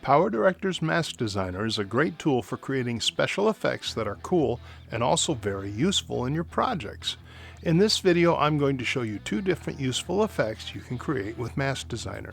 PowerDirector's Mask Designer is a great tool for creating special effects that are cool and also very useful in your projects. In this video, I'm going to show you two different useful effects you can create with Mask Designer.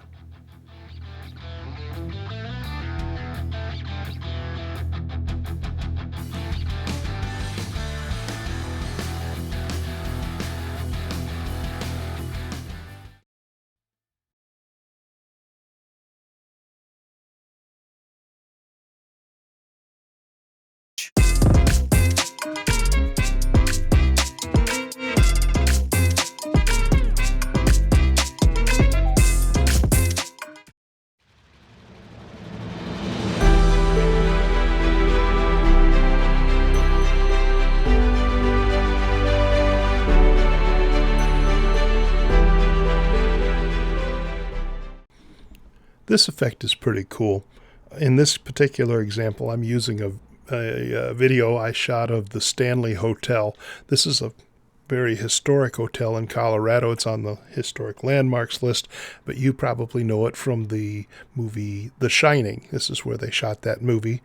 This effect is pretty cool. In this particular example, I'm using a video I shot of the Stanley Hotel. This is a very historic hotel in Colorado. It's on the historic landmarks list, but you probably know it from the movie The Shining. This is where they shot that movie,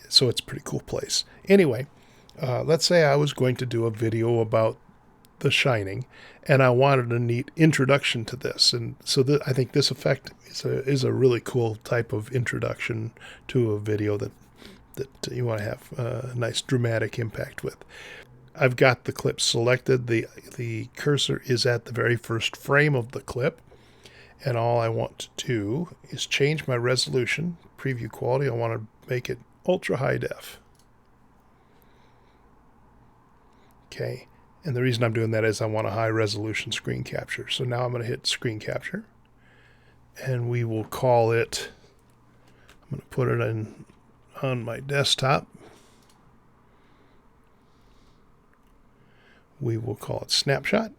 so it's a pretty cool place. Anyway, let's say I was going to do a video about The Shining, and I wanted a neat introduction to this, and so I think this effect is a really cool type of introduction to a video that you want to have a nice dramatic impact with. I've got the clip selected. The cursor is at the very first frame of the clip, and all I want to do is change my resolution, preview quality. I want to make it ultra high def. Okay. And the reason I'm doing that is I want a high resolution screen capture. So now I'm going to hit screen capture, and we will call it, I'm going to put it on my desktop. We will call it snapshot.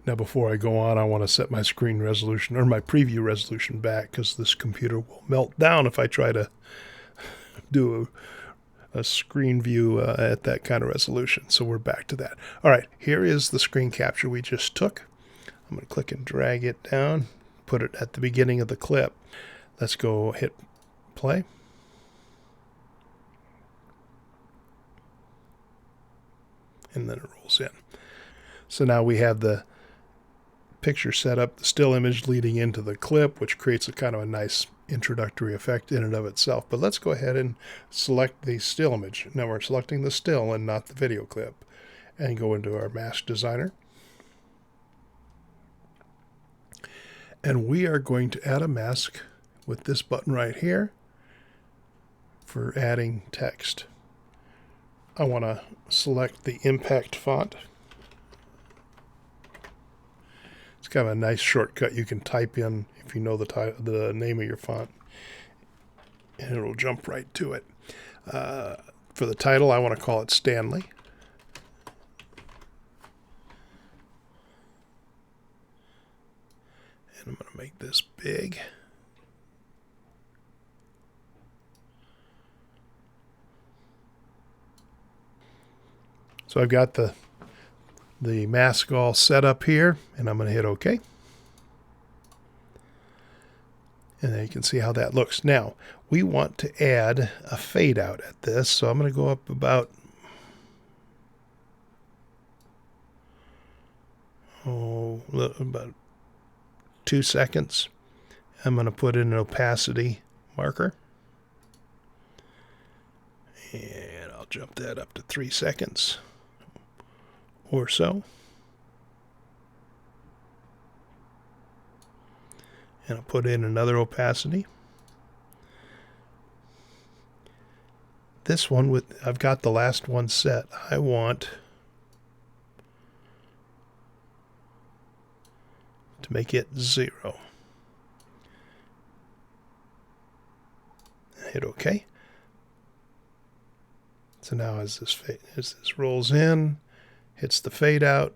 Now before I go on, I want to set my screen resolution or my preview resolution back, because this computer will melt down if I try to do a screen view at that kind of resolution. So we're back to that. All right, here is the screen capture we just took. I'm going to click and drag it down, put it at the beginning of the clip. Let's go hit play. And then it rolls in. So now we have the picture set up, the still image leading into the clip, which creates a kind of a nice introductory effect in and of itself. But let's go ahead and select the still image. Now we're selecting the still and not the video clip, and go into our Mask Designer. And we are going to add a mask with this button right here for adding text. I want to select the impact font. It's kind of a nice shortcut you can type in if you know the name of your font, and it'll jump right to it. For the title, I want to call it Stanley. And I'm going to make this big. So I've got the mask all set up here, and I'm going to hit OK. And then you can see how that looks. Now, we want to add a fade out at this, so I'm going to go up about 2 seconds. I'm going to put in an opacity marker, and I'll jump that up to 3 seconds or so. And I'll put in another opacity. This one, I've got the last one set. I want to make it 0. Hit OK. So now as this rolls in, hits the fade out,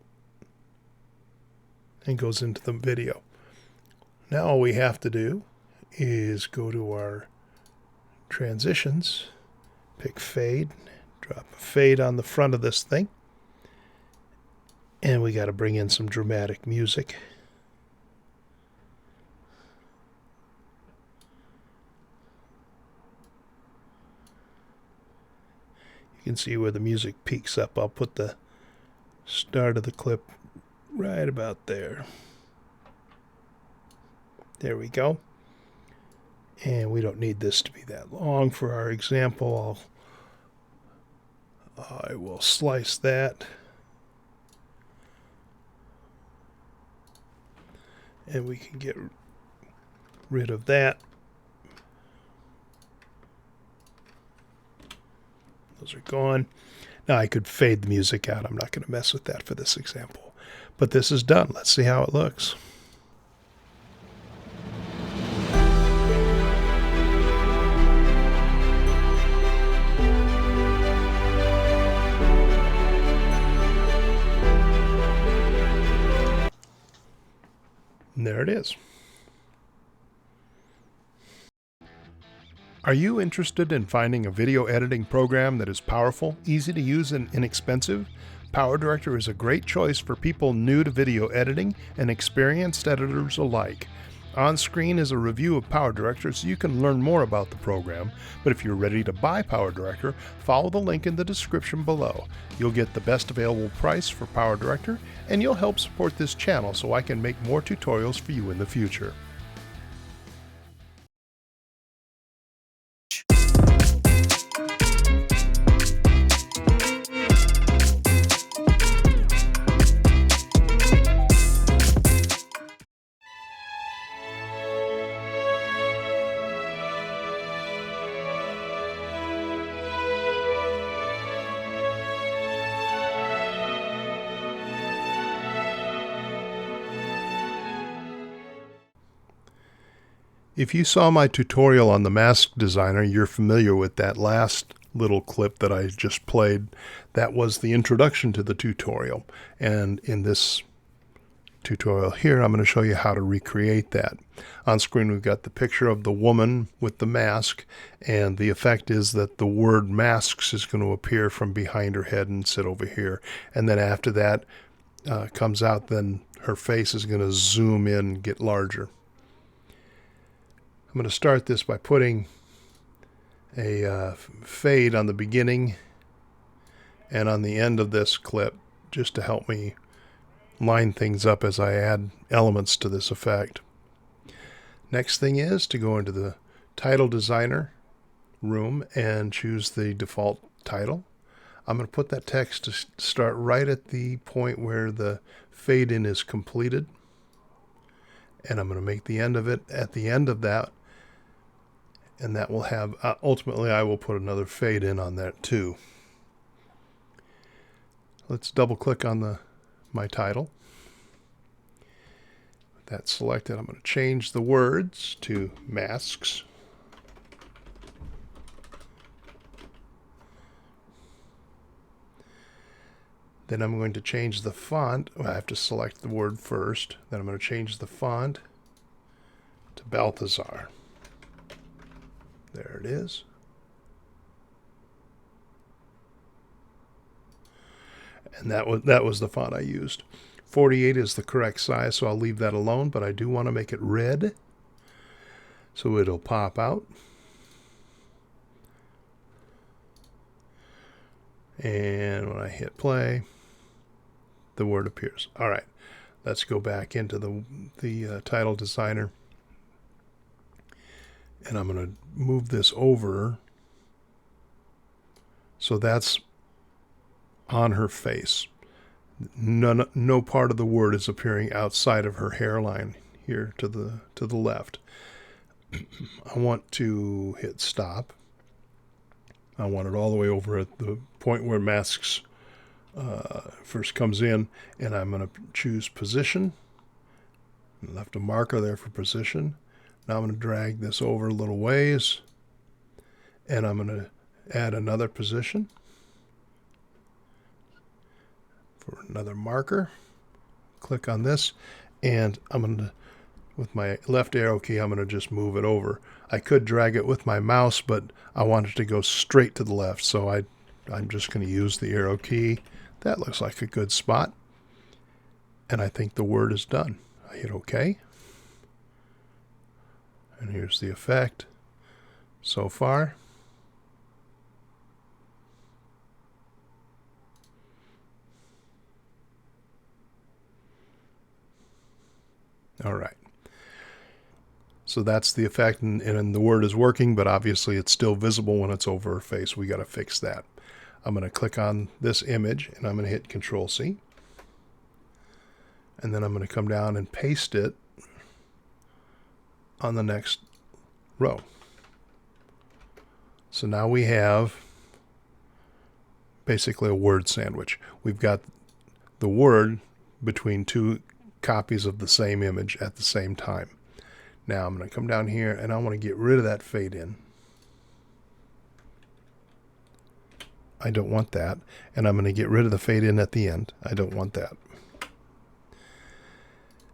and goes into the video. Now all we have to do is go to our transitions, pick fade, drop a fade on the front of this thing, and we got to bring in some dramatic music. You can see where the music peaks up. I'll put the start of the clip right about there. There we go. And we don't need this to be that long for our example. I will slice that. And we can get rid of that. Those are gone. Now I could fade the music out. I'm not going to mess with that for this example. But this is done. Let's see how it looks. And there it is. Are you interested in finding a video editing program that is powerful, easy to use, and inexpensive? PowerDirector is a great choice for people new to video editing and experienced editors alike. On screen is a review of PowerDirector so you can learn more about the program, but if you're ready to buy PowerDirector, follow the link in the description below. You'll get the best available price for PowerDirector, and you'll help support this channel so I can make more tutorials for you in the future. If you saw my tutorial on the mask designer, you're familiar with that last little clip that I just played. That was the introduction to the tutorial. And in this tutorial here, I'm going to show you how to recreate that. On screen, we've got the picture of the woman with the mask, and the effect is that the word masks is going to appear from behind her head and sit over here. And then after that comes out, then her face is going to zoom in and get larger. I'm going to start this by putting a fade on the beginning and on the end of this clip just to help me line things up as I add elements to this effect. Next thing is to go into the title designer room and choose the default title. I'm going to put that text to start right at the point where the fade in is completed, and I'm going to make the end of it at the end of that. And that will have, ultimately I will put another fade in on that too. Let's double click on my title. With that selected, I'm going to change the words to masks. Then I'm going to change the font. Well, I have to select the word first. Then I'm going to change the font to Balthazar. There it is. And that was the font I used. 48 is the correct size, so I'll leave that alone, but I do want to make it red so it'll pop out. And when I hit play, the word appears. All right, let's go back into the title designer. And I'm going to move this over so that's on her face. No part of the word is appearing outside of her hairline here to the left. I want to hit stop. I want it all the way over at the point where masks first comes in, and I'm going to choose position. I left a marker there for position. Now I'm going to drag this over a little ways, and I'm going to add another position for another marker. Click on this, and I'm going to, with my left arrow key, I'm going to just move it over. I could drag it with my mouse, but I want it to go straight to the left, so I'm just going to use the arrow key. That looks like a good spot, and I think the word is done. I hit OK. And here's the effect so far. All right. So that's the effect, and the word is working, but obviously it's still visible when it's over her face. We got to fix that. I'm going to click on this image, and I'm going to hit Control-C. And then I'm going to come down and paste it on the next row. So now we have basically a word sandwich. We've got the word between two copies of the same image at the same time. Now I'm going to come down here and I want to get rid of that fade in. I don't want that. And I'm going to get rid of the fade in at the end. I don't want that.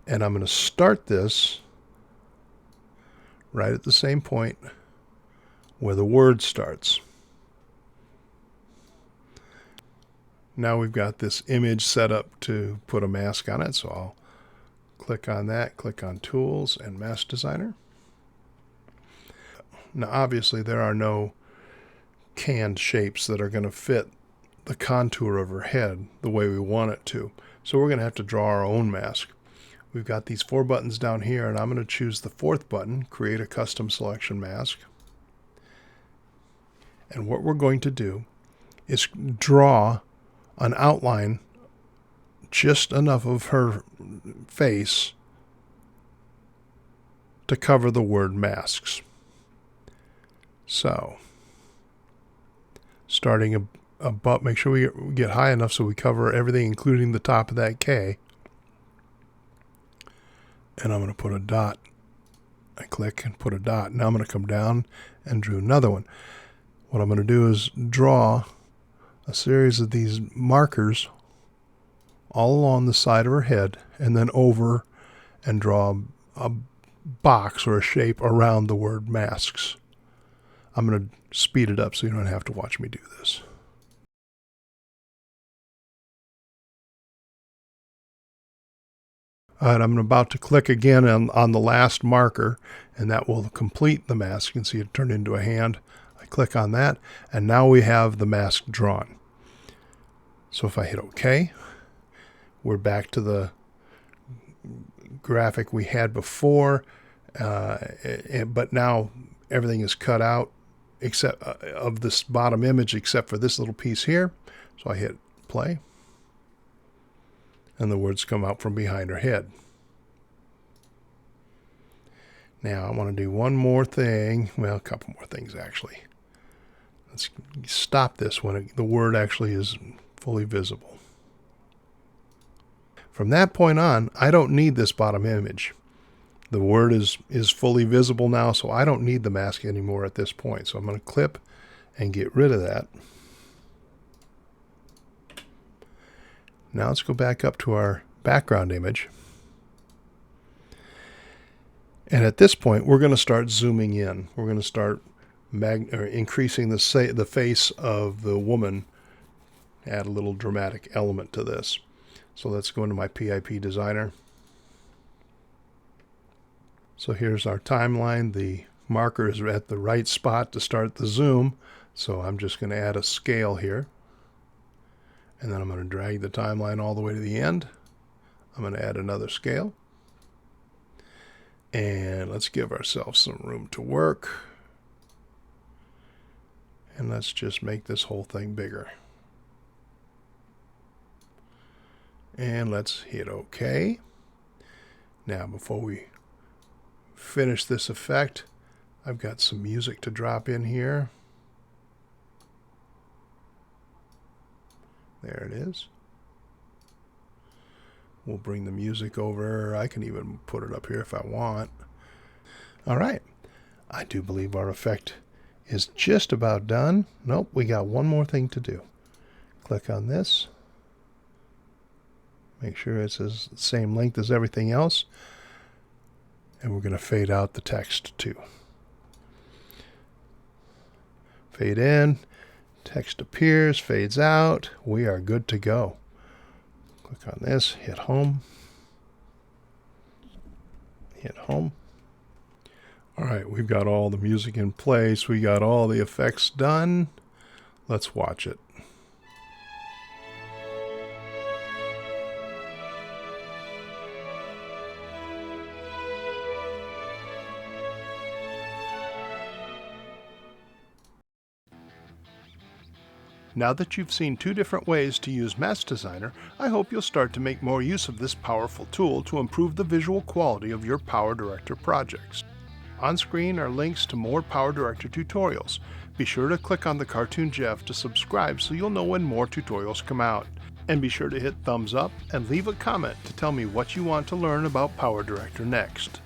And I'm going to start this right at the same point where the word starts. Now we've got this image set up to put a mask on it, so I'll click on that, click on Tools and Mask Designer. Now obviously there are no canned shapes that are going to fit the contour of her head the way we want it to. So we're going to have to draw our own mask. We've got these 4 buttons down here, and I'm going to choose the 4th button, Create a Custom Selection Mask. And what we're going to do is draw an outline just enough of her face to cover the word masks. So, starting above, make sure we get high enough so we cover everything, including the top of that K. And I'm going to put a dot. I click and put a dot. Now I'm going to come down and draw another one. What I'm going to do is draw a series of these markers all along the side of her head, and then over and draw a box or a shape around the word masks. I'm going to speed it up so you don't have to watch me do this. All right, I'm about to click again on the last marker, and that will complete the mask. You can see it turned into a hand. I click on that, and now we have the mask drawn. So if I hit OK, we're back to the graphic we had before, but now everything is cut out except of this bottom image except for this little piece here. So I hit play, and the words come out from behind her head. Now I want to do one more thing, well, a couple more things actually. Let's stop this when the word actually is fully visible. From that point on, I don't need this bottom image. The word is fully visible now, so I don't need the mask anymore at this point. So I'm going to clip and get rid of that. Now let's go back up to our background image. And at this point, we're going to start zooming in. We're going to start increasing the face of the woman, add a little dramatic element to this. So let's go into my PIP designer. So here's our timeline. The marker is at the right spot to start the zoom. So I'm just going to add a scale here. And then I'm going to drag the timeline all the way to the end. I'm going to add another scale. And let's give ourselves some room to work. And let's just make this whole thing bigger. And let's hit OK. Now, before we finish this effect, I've got some music to drop in here. There it is. We'll bring the music over. I can even put it up here if I want. All right. I do believe our effect is just about done. Nope, we got one more thing to do. Click on this. Make sure it's the same length as everything else. And we're going to fade out the text too. Fade in. Text appears, fades out. We are good to go. Click on this, hit home. Hit home. All right, we've got all the music in place. We got all the effects done. Let's watch it. Now that you've seen two different ways to use Match Designer, I hope you'll start to make more use of this powerful tool to improve the visual quality of your PowerDirector projects. On screen are links to more PowerDirector tutorials. Be sure to click on the Cartoon Jeff to subscribe so you'll know when more tutorials come out. And be sure to hit thumbs up and leave a comment to tell me what you want to learn about PowerDirector next.